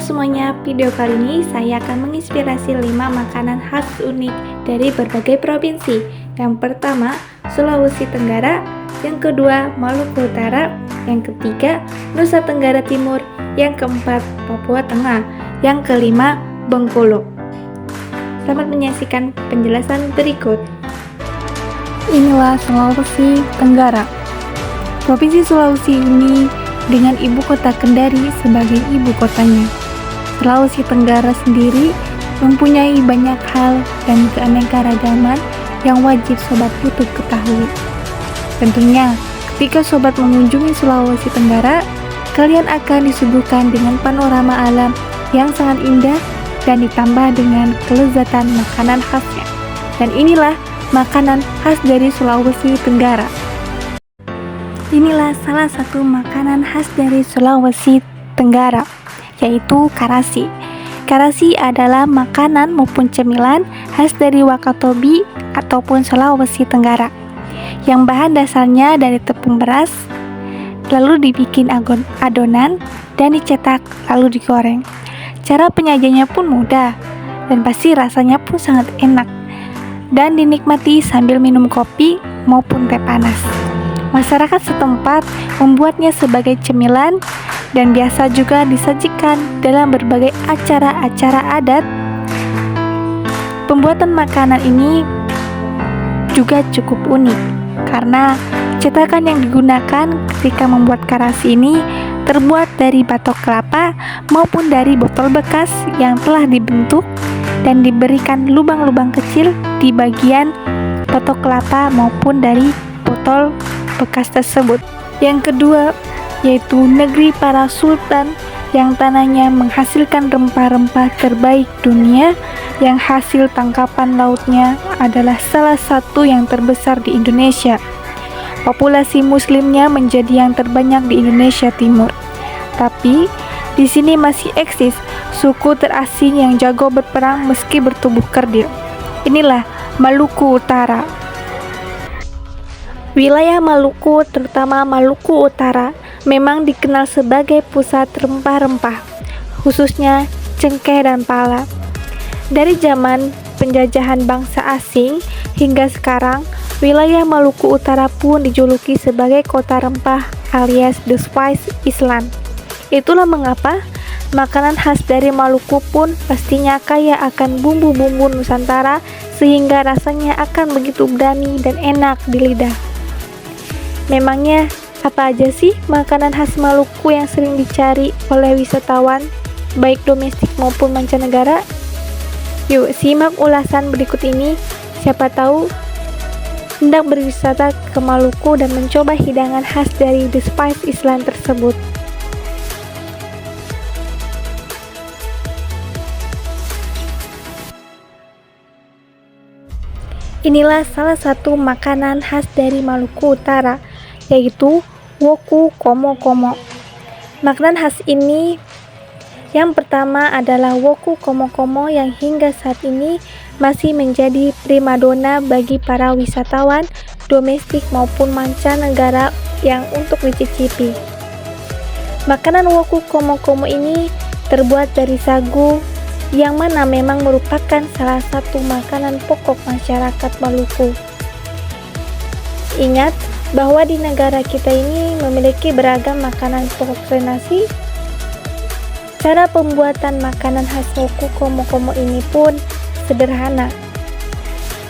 semuanya, video kali ini saya akan menginspirasi 5 makanan khas unik dari berbagai provinsi. Yang pertama, Sulawesi Tenggara, yang kedua, Maluku Utara, yang ketiga, Nusa Tenggara Timur, yang keempat, Papua Tengah, yang kelima, Bengkulu. Selamat menyaksikan penjelasan berikut. Inilah Sulawesi Tenggara. Provinsi Sulawesi ini dengan ibu kota Kendari sebagai ibu kotanya. Sulawesi Tenggara sendiri mempunyai banyak hal dan keanekaragaman yang wajib Sobat YouTube ketahui. Tentunya, ketika Sobat mengunjungi Sulawesi Tenggara, kalian akan disuguhkan dengan panorama alam yang sangat indah dan ditambah dengan kelezatan makanan khasnya. Dan inilah makanan khas dari Sulawesi Tenggara. Inilah salah satu makanan khas dari Sulawesi Tenggara, yaitu karasi. Karasi adalah makanan maupun cemilan khas dari Wakatobi ataupun Sulawesi Tenggara, yang bahan dasarnya dari tepung beras, lalu dibikin adonan dan dicetak lalu digoreng. Cara penyajiannya pun mudah dan pasti rasanya pun sangat enak dan dinikmati sambil minum kopi maupun teh panas. Masyarakat setempat membuatnya sebagai cemilan dan biasa juga disajikan dalam berbagai acara-acara adat. Pembuatan makanan ini juga cukup unik karena cetakan yang digunakan ketika membuat karasi ini terbuat dari batok kelapa maupun dari botol bekas yang telah dibentuk dan diberikan lubang-lubang kecil di bagian batok kelapa maupun dari botol bekas tersebut. Yang kedua yaitu negeri para sultan, yang tanahnya menghasilkan rempah-rempah terbaik dunia, yang hasil tangkapan lautnya adalah salah satu yang terbesar di Indonesia. Populasi muslimnya menjadi yang terbanyak di Indonesia Timur. Tapi di sini masih eksis suku terasing yang jago berperang meski bertubuh kerdil. Inilah Maluku Utara. Wilayah Maluku, terutama Maluku Utara, memang dikenal sebagai pusat rempah-rempah, khususnya cengkeh dan pala. Dari zaman penjajahan bangsa asing hingga sekarang, wilayah Maluku Utara pun dijuluki sebagai kota rempah alias The Spice Island. Itulah mengapa makanan khas dari Maluku pun pastinya kaya akan bumbu-bumbu Nusantara sehingga rasanya akan begitu berani dan enak di lidah. Memangnya apa aja sih makanan khas Maluku yang sering dicari oleh wisatawan, baik domestik maupun mancanegara? Yuk simak ulasan berikut ini, siapa tahu hendak berwisata ke Maluku dan mencoba hidangan khas dari The Spice Island tersebut. Inilah salah satu makanan khas dari Maluku Utara, yaitu woku komo-komo. Makanan khas ini yang pertama adalah woku komo-komo yang hingga saat ini masih menjadi primadona bagi para wisatawan domestik maupun mancanegara yang untuk dicicipi. Makanan woku komo-komo ini terbuat dari sagu, yang mana memang merupakan salah satu makanan pokok masyarakat Maluku. Ingat bahwa di negara kita ini memiliki beragam makanan pokok nasi. Cara pembuatan makanan khas woku komo-komo ini pun sederhana,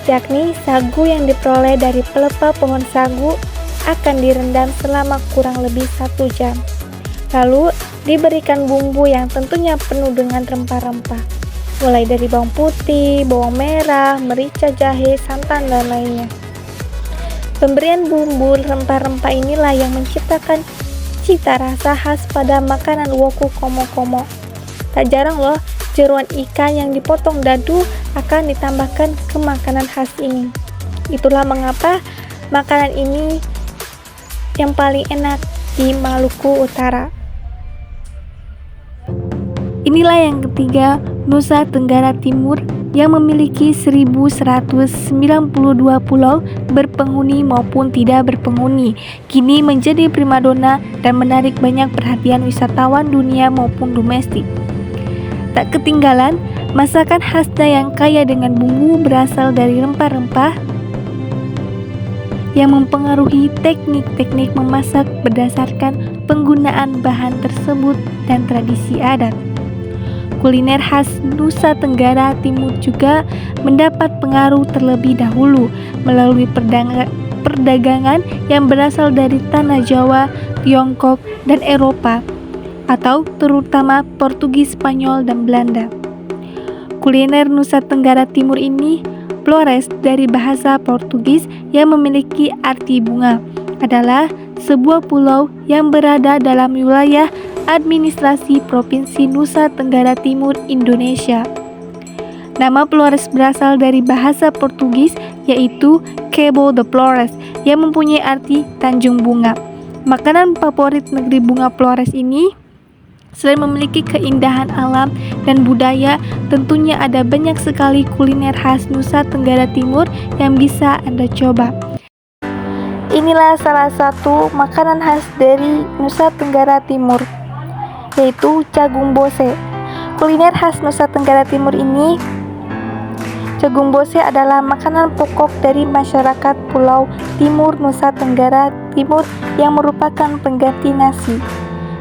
yakni sagu yang diperoleh dari pelepah pohon sagu akan direndam selama kurang lebih 1 jam. Lalu diberikan bumbu yang tentunya penuh dengan rempah-rempah, mulai dari bawang putih, bawang merah, merica, jahe, santan, dan lainnya. Pemberian bumbu rempah-rempah inilah yang menciptakan cita rasa khas pada makanan woku komo-komo. Tak jarang loh, jeruan ikan yang dipotong dadu akan ditambahkan ke makanan khas ini. Itulah mengapa makanan ini yang paling enak di Maluku Utara. Inilah yang ketiga, Nusa Tenggara Timur, yang memiliki 1192 pulau berpenghuni maupun tidak berpenghuni, kini menjadi primadona dan menarik banyak perhatian wisatawan dunia maupun domestik. Tak ketinggalan, masakan khasnya yang kaya dengan bumbu berasal dari rempah-rempah yang mempengaruhi teknik-teknik memasak berdasarkan penggunaan bahan tersebut dan tradisi adat. Kuliner khas Nusa Tenggara Timur juga mendapat pengaruh terlebih dahulu melalui perdagangan yang berasal dari tanah Jawa, Tiongkok, dan Eropa, atau terutama Portugis, Spanyol, dan Belanda. Kuliner Nusa Tenggara Timur ini Flores dari bahasa Portugis yang memiliki arti bunga, adalah sebuah pulau yang berada dalam wilayah administrasi Provinsi Nusa Tenggara Timur, Indonesia. Nama Flores berasal dari bahasa Portugis yaitu Cabo de Flores yang mempunyai arti Tanjung Bunga. Makanan favorit negeri bunga Flores ini selain memiliki keindahan alam dan budaya, tentunya ada banyak sekali kuliner khas Nusa Tenggara Timur yang bisa Anda coba. Inilah salah satu makanan khas dari Nusa Tenggara Timur, yaitu jagung bose. Kuliner khas Nusa Tenggara Timur ini, jagung bose adalah makanan pokok dari masyarakat Pulau Timur Nusa Tenggara Timur yang merupakan pengganti nasi.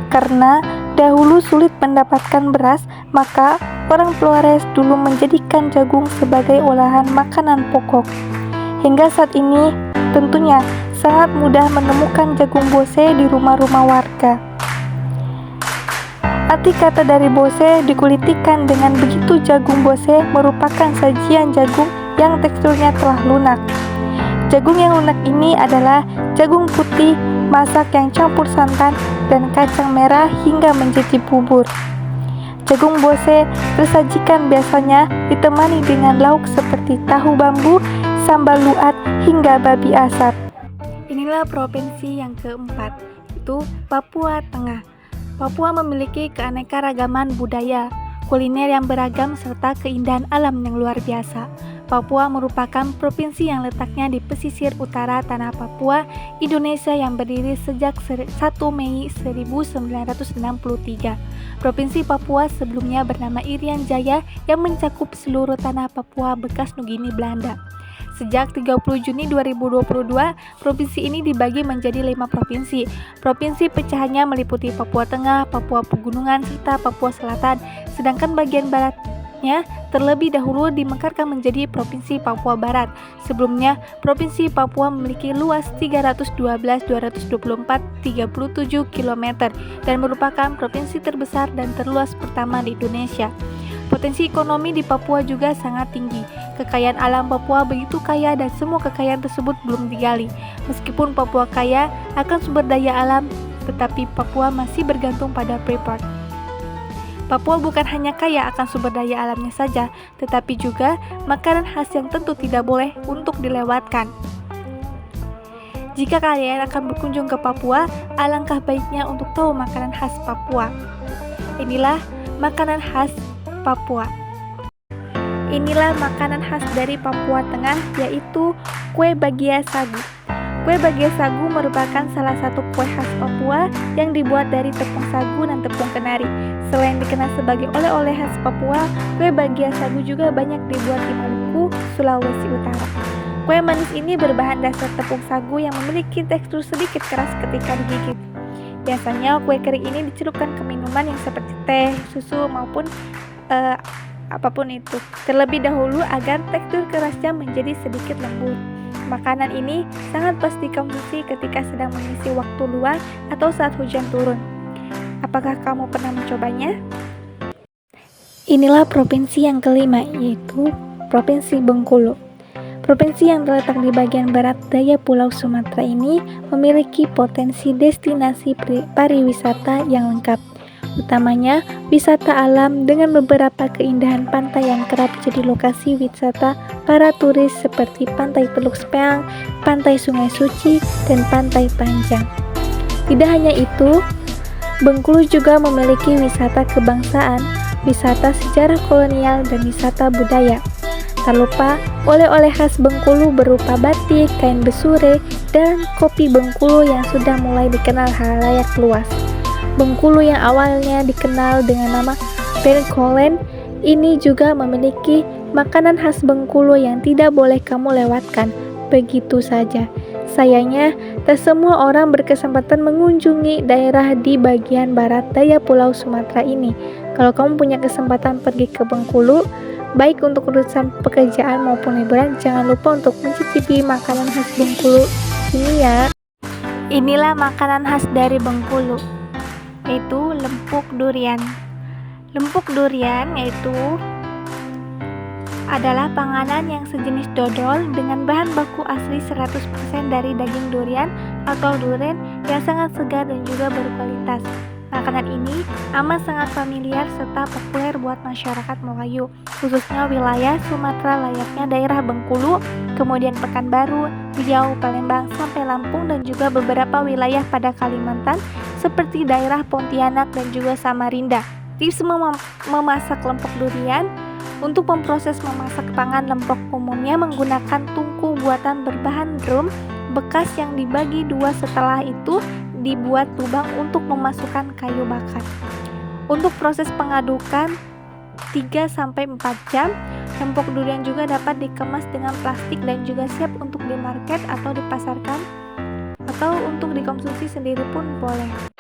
Karena dahulu sulit mendapatkan beras, maka orang Flores dulu menjadikan jagung sebagai olahan makanan pokok. Hingga saat ini, tentunya sangat mudah menemukan jagung bose di rumah-rumah warga. Arti kata dari bose dikulitikan dengan begitu. Jagung bose merupakan sajian jagung yang teksturnya telah lunak. Jagung yang lunak ini adalah jagung putih masak yang campur santan dan kacang merah hingga menjadi bubur. Jagung bose tersajikan biasanya ditemani dengan lauk seperti tahu bambu, sambal luat, hingga babi asap. Inilah provinsi yang keempat, yaitu Papua Tengah. Papua memiliki keanekaragaman budaya, kuliner yang beragam, serta keindahan alam yang luar biasa. Papua merupakan provinsi yang letaknya di pesisir utara tanah Papua, Indonesia yang berdiri sejak 1 Mei 1963. Provinsi Papua sebelumnya bernama Irian Jaya yang mencakup seluruh tanah Papua bekas Nugini Belanda. Sejak 30 Juni 2022, provinsi ini dibagi menjadi 5 provinsi. Provinsi pecahannya meliputi Papua Tengah, Papua Pegunungan, serta Papua Selatan, sedangkan bagian baratnya terlebih dahulu dimekarkan menjadi Provinsi Papua Barat. Sebelumnya, Provinsi Papua memiliki luas 312.224,37 km dan merupakan provinsi terbesar dan terluas pertama di Indonesia. Potensi ekonomi di Papua juga sangat tinggi. Kekayaan alam Papua begitu kaya dan semua kekayaan tersebut belum digali. Meskipun Papua kaya akan sumber daya alam, tetapi Papua masih bergantung pada Freeport. Papua bukan hanya kaya akan sumber daya alamnya saja, tetapi juga makanan khas yang tentu tidak boleh untuk dilewatkan. Jika kalian akan berkunjung ke Papua, alangkah baiknya untuk tahu makanan khas Papua. Inilah makanan khas Papua. Inilah makanan khas dari Papua Tengah, yaitu kue bagia sagu. Kue bagia sagu merupakan salah satu kue khas Papua yang dibuat dari tepung sagu dan tepung kenari. Selain dikenal sebagai oleh-oleh khas Papua, kue bagia sagu juga banyak dibuat di Maluku, Sulawesi Utara. Kue manis ini berbahan dasar tepung sagu yang memiliki tekstur sedikit keras ketika digigit. Biasanya kue kering ini dicelupkan ke minuman yang seperti teh, susu, maupun apapun itu, terlebih dahulu agar tekstur kerasnya menjadi sedikit lembut. Makanan ini sangat pas dikonsumsi ketika sedang mengisi waktu luang atau saat hujan turun. Apakah kamu pernah mencobanya? Inilah provinsi yang kelima, yaitu Provinsi Bengkulu. Provinsi yang terletak di bagian barat daya Pulau Sumatera ini memiliki potensi destinasi pariwisata yang lengkap. Utamanya wisata alam dengan beberapa keindahan pantai yang kerap jadi lokasi wisata para turis seperti Pantai Teluk Sepeang, Pantai Sungai Suci, dan Pantai Panjang. Tidak hanya itu, Bengkulu juga memiliki wisata kebangsaan, wisata sejarah kolonial, dan wisata budaya. Tak lupa, oleh-oleh khas Bengkulu berupa batik, kain besure, dan kopi Bengkulu yang sudah mulai dikenal halayak luas. Bengkulu yang awalnya dikenal dengan nama Bengkolen ini juga memiliki makanan khas Bengkulu yang tidak boleh kamu lewatkan begitu saja. Sayangnya, tak semua orang berkesempatan mengunjungi daerah di bagian barat daya Pulau Sumatera ini. Kalau kamu punya kesempatan pergi ke Bengkulu, baik untuk urusan pekerjaan maupun liburan, jangan lupa untuk mencicipi makanan khas Bengkulu ini ya. Inilah makanan khas dari Bengkulu, yaitu lempuk durian. Lempuk durian adalah panganan yang sejenis dodol dengan bahan baku asli 100% dari daging durian atau duren yang sangat segar dan juga berkualitas. Makanan ini amat sangat familiar serta populer buat masyarakat Melayu, khususnya wilayah Sumatera layaknya daerah Bengkulu, kemudian Pekanbaru, Riau, Palembang, sampai Lampung dan juga beberapa wilayah pada Kalimantan seperti daerah Pontianak dan juga Samarinda. Tips memasak lempuk durian. Untuk memproses memasak pangan lempok umumnya menggunakan tungku buatan berbahan drum bekas yang dibagi dua, setelah itu dibuat lubang untuk memasukkan kayu bakar. Untuk proses pengadukan 3-4 jam, lempok durian juga dapat dikemas dengan plastik dan juga siap untuk dimarket atau dipasarkan atau untuk dikonsumsi sendiri pun boleh.